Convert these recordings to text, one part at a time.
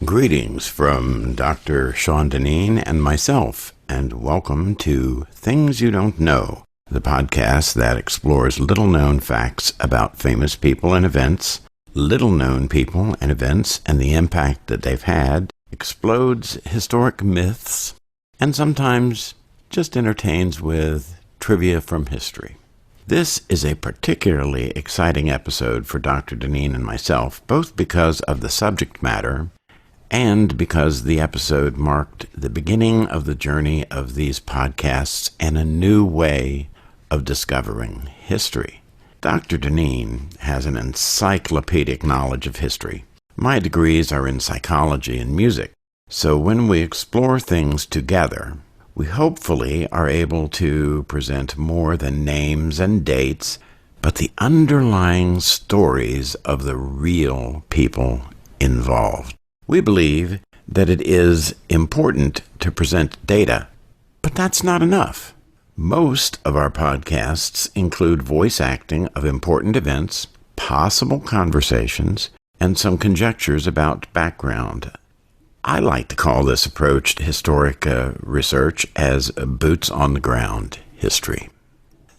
Greetings from Dr. Sean Deneen and myself, and welcome to Things You Don't Know, the podcast that explores little-known facts about famous people and events, little-known people and events and the impact that they've had, explodes historic myths, and sometimes just entertains with trivia from history. This is a particularly exciting episode for Dr. Deneen and myself, both because of the subject matter and because the episode marked the beginning of the journey of these podcasts and a new way of discovering history. Dr. Deneen has an encyclopedic knowledge of history. My degrees are in psychology and music, so when we explore things together, we hopefully are able to present more than names and dates, but the underlying stories of the real people involved. We believe that it is important to present data, but that's not enough. Most of our podcasts include voice acting of important events, possible conversations, and some conjectures about background. I like to call this approach to historic research as boots on the ground history.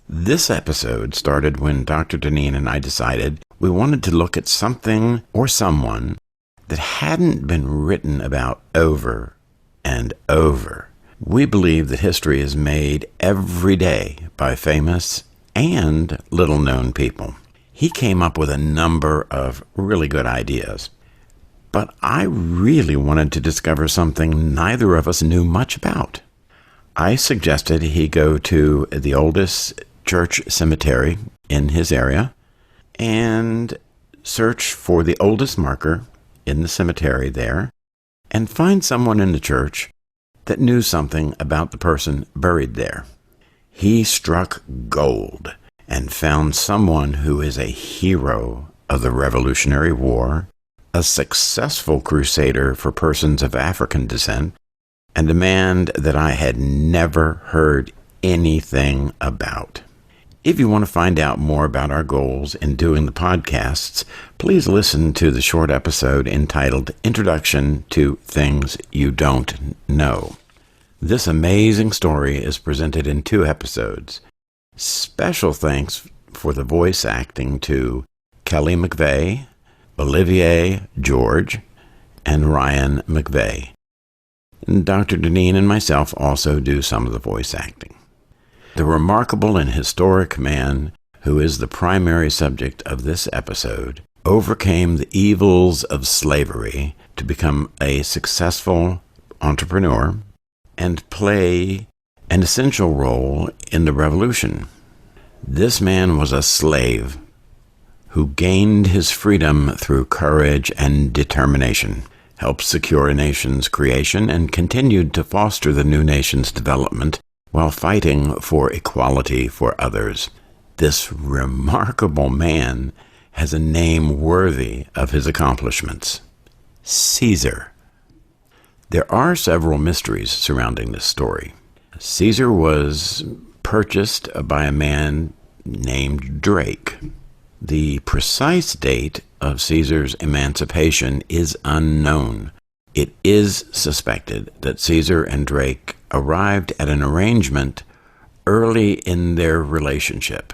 This episode started when Dr. Deneen and I decided we wanted to look at something or someone that hadn't been written about over and over. We believe that history is made every day by famous and little-known people. He came up with a number of really good ideas, but I really wanted to discover something neither of us knew much about. I suggested he go to the oldest church cemetery in his area and search for the oldest marker in the cemetery there, and find someone in the church that knew something about the person buried there. He struck gold and found someone who is a hero of the Revolutionary War, a successful crusader for persons of African descent, and a man that I had never heard anything about. If you want to find out more about our goals in doing the podcasts, please listen to the short episode entitled Introduction to Things You Don't Know. This amazing story is presented in 2 episodes. Special thanks for the voice acting to Kelly McVeigh, Olivier George, and Ryan McVeigh. Dr. Deneen and myself also do some of the voice acting. The remarkable and historic man who is the primary subject of this episode overcame the evils of slavery to become a successful entrepreneur and play an essential role in the revolution. This man was a slave who gained his freedom through courage and determination, helped secure a nation's creation, and continued to foster the new nation's development while fighting for equality for others. This remarkable man has a name worthy of his accomplishments: Caesar. There are several mysteries surrounding this story. Caesar was purchased by a man named Drake. The precise date of Caesar's emancipation is unknown. It is suspected that Caesar and Drake arrived at an arrangement early in their relationship.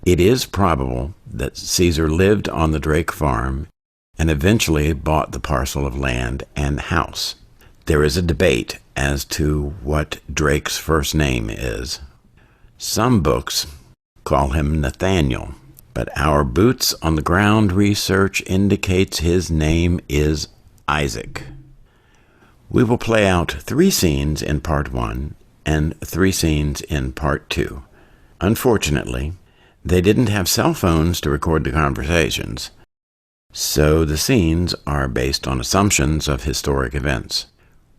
It is probable that Caesar lived on the Drake farm and eventually bought the parcel of land and house. There is a debate as to what Drake's first name is. Some books call him Nathaniel, but our boots on the ground research indicates his name is Isaac. We will play out 3 scenes in part 1 and 3 scenes in part 2. Unfortunately, they didn't have cell phones to record the conversations, so the scenes are based on assumptions of historic events.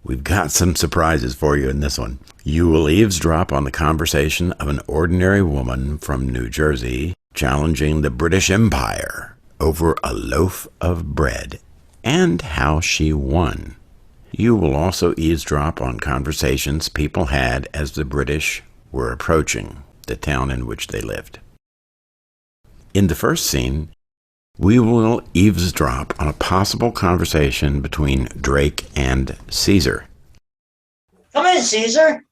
We've got some surprises for you in this one. You will eavesdrop on the conversation of an ordinary woman from New Jersey challenging the British Empire over a loaf of bread and how she won. You will also eavesdrop on conversations people had as the British were approaching the town in which they lived. In the first scene, We will eavesdrop on a possible conversation between Drake and Caesar. Come in, Caesar.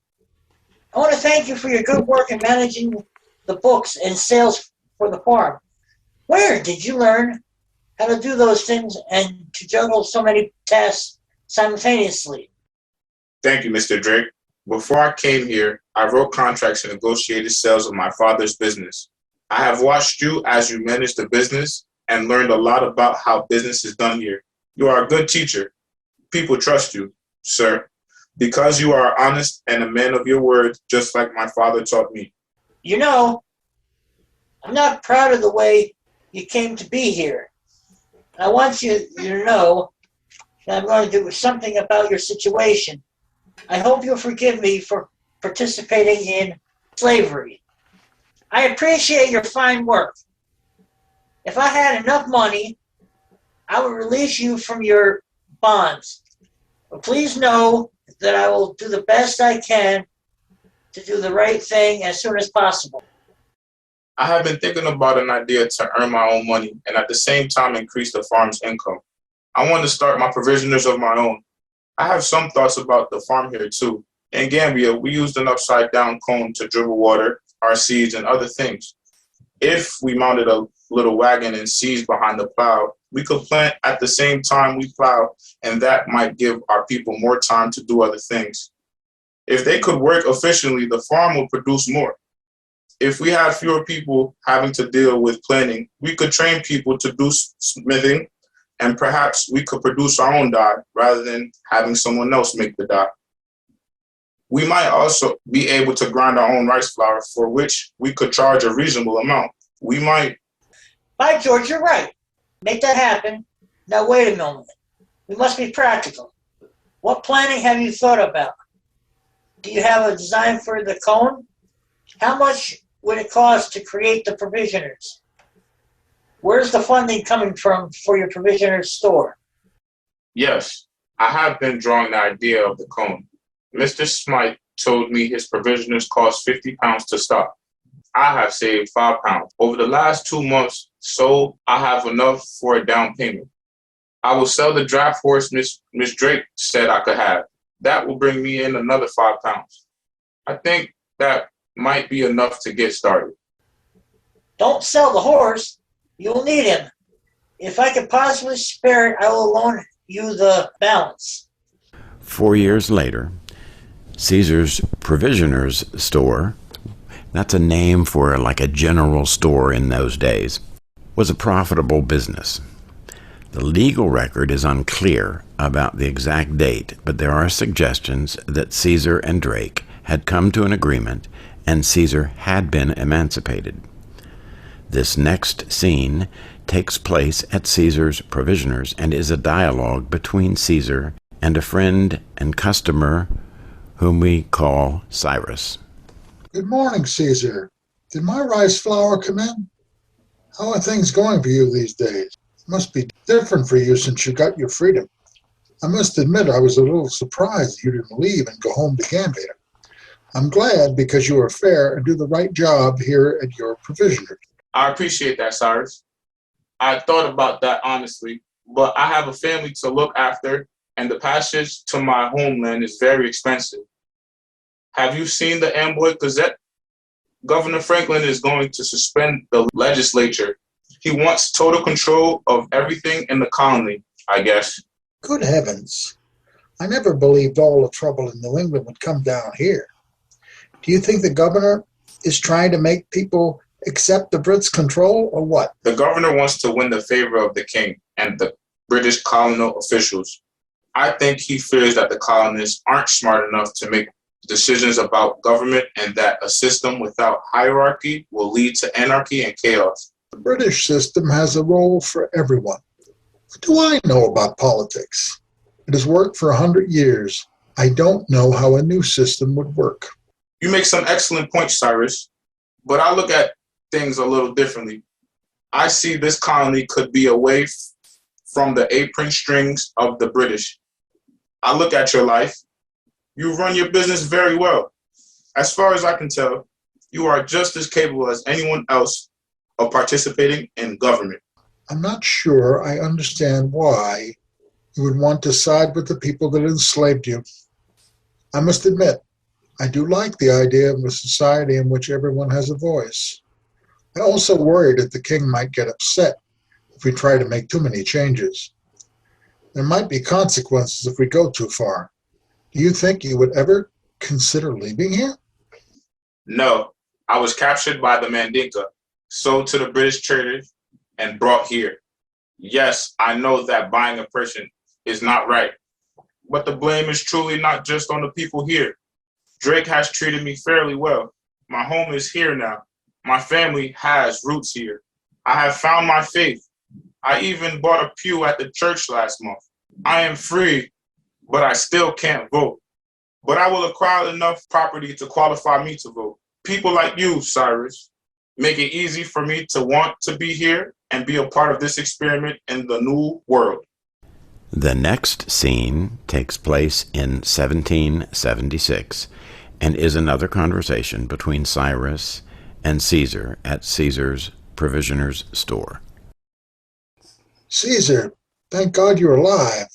I want to thank you for your good work in managing the books and sales for the farm. Where did you learn how to do those things and to juggle so many tasks simultaneously? Thank you, Mr. Drake. Before I came here, I wrote contracts and negotiated sales of my father's business. I have watched you as you manage the business and learned a lot about how business is done here. You are a good teacher. People trust you, sir, because you are honest and a man of your word, just like my father taught me. You know, I'm not proud of the way you came to be here. I want you to know that I'm going to do something about your situation. I hope you'll forgive me for participating in slavery. I appreciate your fine work. If I had enough money, I would release you from your bonds. But please know that I will do the best I can to do the right thing as soon as possible. I have been thinking about an idea to earn my own money and at the same time increase the farm's income. I want to start my provisioners of my own. I have some thoughts about the farm here too. In Gambia, we used an upside down cone to dribble water, our seeds, and other things. If we mounted a little wagon and seeds behind the plow, we could plant at the same time we plow, and that might give our people more time to do other things. If they could work efficiently, the farm would produce more. If we had fewer people having to deal with planning, we could train people to do smithing, and perhaps we could produce our own dye rather than having someone else make the dye. We might also be able to grind our own rice flour, for which we could charge a reasonable amount. We might... By George, you're right. Make that happen. Now wait a moment. We must be practical. What planning have you thought about? Do you have a design for the cone? How much would it cost to create the provisioners? Where's the funding coming from for your provisioners store? Yes, I have been drawing the idea of the cone. Mr. Smythe told me his provisioners cost £50 to start. I have saved £5 over the last 2 months, so I have enough for a down payment. I will sell the draft horse Miss Drake said I could have. That will bring me in another £5. I think that might be enough to get started. Don't sell the horse. You'll need him. If I could possibly spare it, I will loan you the balance. 4 years later, Caesar's Provisioners Store, that's a name for like a general store in those days, was a profitable business. The legal record is unclear about the exact date, but there are suggestions that Caesar and Drake had come to an agreement and Caesar had been emancipated. This next scene takes place at Caesar's Provisioners and is a dialogue between Caesar and a friend and customer whom we call Cyrus. Good morning, Caesar. Did my rice flour come in? How are things going for you these days? It must be different for you since you got your freedom. I must admit I was a little surprised you didn't leave and go home to Gambia. I'm glad because you are fair and do the right job here at your provisioners. I appreciate that, Cyrus. I thought about that honestly, but I have a family to look after and the passage to my homeland is very expensive. Have you seen the Amboy Gazette? Governor Franklin is going to suspend the legislature. He wants total control of everything in the colony, I guess. Good heavens. I never believed all the trouble in New England would come down here. Do you think the governor is trying to make people accept the Brits' control or what? The governor wants to win the favor of the king and the British colonial officials. I think he fears that the colonists aren't smart enough to make decisions about government and that a system without hierarchy will lead to anarchy and chaos. The British system has a role for everyone. What do I know about politics? It has worked for 100 years. I don't know how a new system would work. You make some excellent points, Cyrus, but I look at things a little differently. I see this colony could be away from the apron strings of the British. I look at your life. You run your business very well. As far as I can tell, you are just as capable as anyone else of participating in government. I'm not sure I understand why you would want to side with the people that enslaved you. I must admit, I do like the idea of a society in which everyone has a voice. I also worry that the king might get upset if we try to make too many changes. There might be consequences if we go too far. Do you think you would ever consider leaving here? No, I was captured by the Mandinka, sold to the British traders, and brought here. Yes, I know that buying a person is not right, but the blame is truly not just on the people here. Drake has treated me fairly well. My home is here now. My family has roots here. I have found my faith. I even bought a pew at the church last month. I am free, but I still can't vote. But I will acquire enough property to qualify me to vote. People like you, Cyrus, make it easy for me to want to be here and be a part of this experiment in the new world. The next scene takes place in 1776 and is another conversation between Cyrus and Caesar at Caesar's provisioner's store. Caesar, thank God you're alive.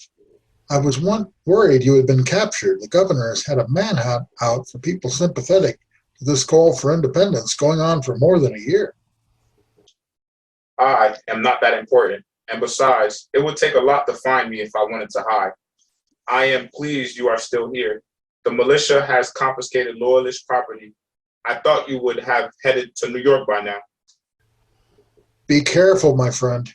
I was worried you had been captured. The governor has had a manhunt out for people sympathetic to this call for independence going on for more than a year. I am not that important. And besides, it would take a lot to find me if I wanted to hide. I am pleased you are still here. The militia has confiscated loyalist property. I thought you would have headed to New York by now. Be careful, my friend.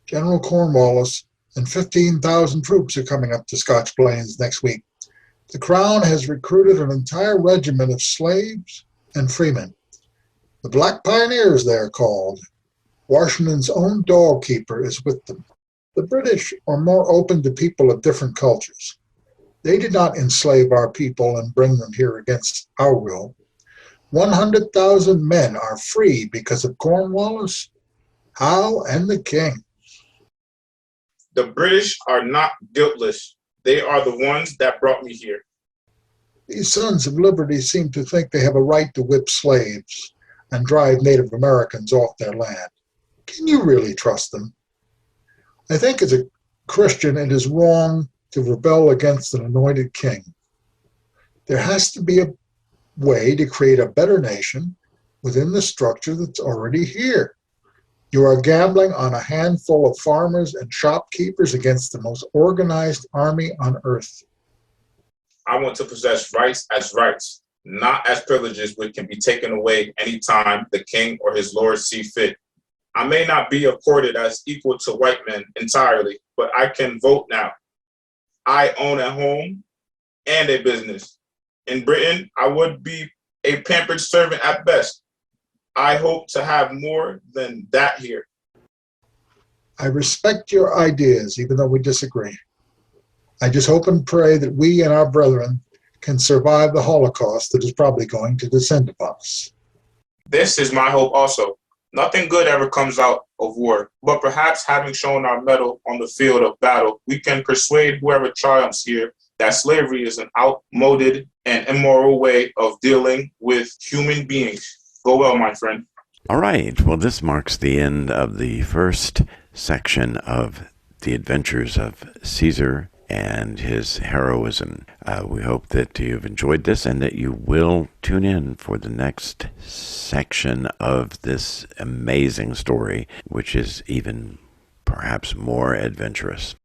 General Cornwallis and 15,000 troops are coming up to Scotch Plains next week. The Crown has recruited an entire regiment of slaves and freemen. The Black Pioneers, they are called. Washington's own dog keeper is with them. The British are more open to people of different cultures. They did not enslave our people and bring them here against our will. 100,000 men are free because of Cornwallis, Howe, and the king. The British are not guiltless. They are the ones that brought me here. These sons of liberty seem to think they have a right to whip slaves and drive Native Americans off their land. Can you really trust them? I think as a Christian it is wrong to rebel against an anointed king. There has to be a way to create a better nation within the structure that's already here. You are gambling on a handful of farmers and shopkeepers against the most organized army on earth. I want to possess rights as rights, not as privileges which can be taken away anytime the king or his lords see fit. I may not be accorded as equal to white men entirely, but I can vote now. I own a home and a business. In Britain, I would be a pampered servant at best. I hope to have more than that here. I respect your ideas, even though we disagree. I just hope and pray that we and our brethren can survive the Holocaust that is probably going to descend upon us. This is my hope also. Nothing good ever comes out of war, but perhaps having shown our mettle on the field of battle, we can persuade whoever triumphs here that slavery is an outmoded and immoral way of dealing with human beings. Go well, my friend. All right. Well, this marks the end of the first section of the adventures of Caesar and his heroism. We hope that you've enjoyed this and that you will tune in for the next section of this amazing story, which is even perhaps more adventurous.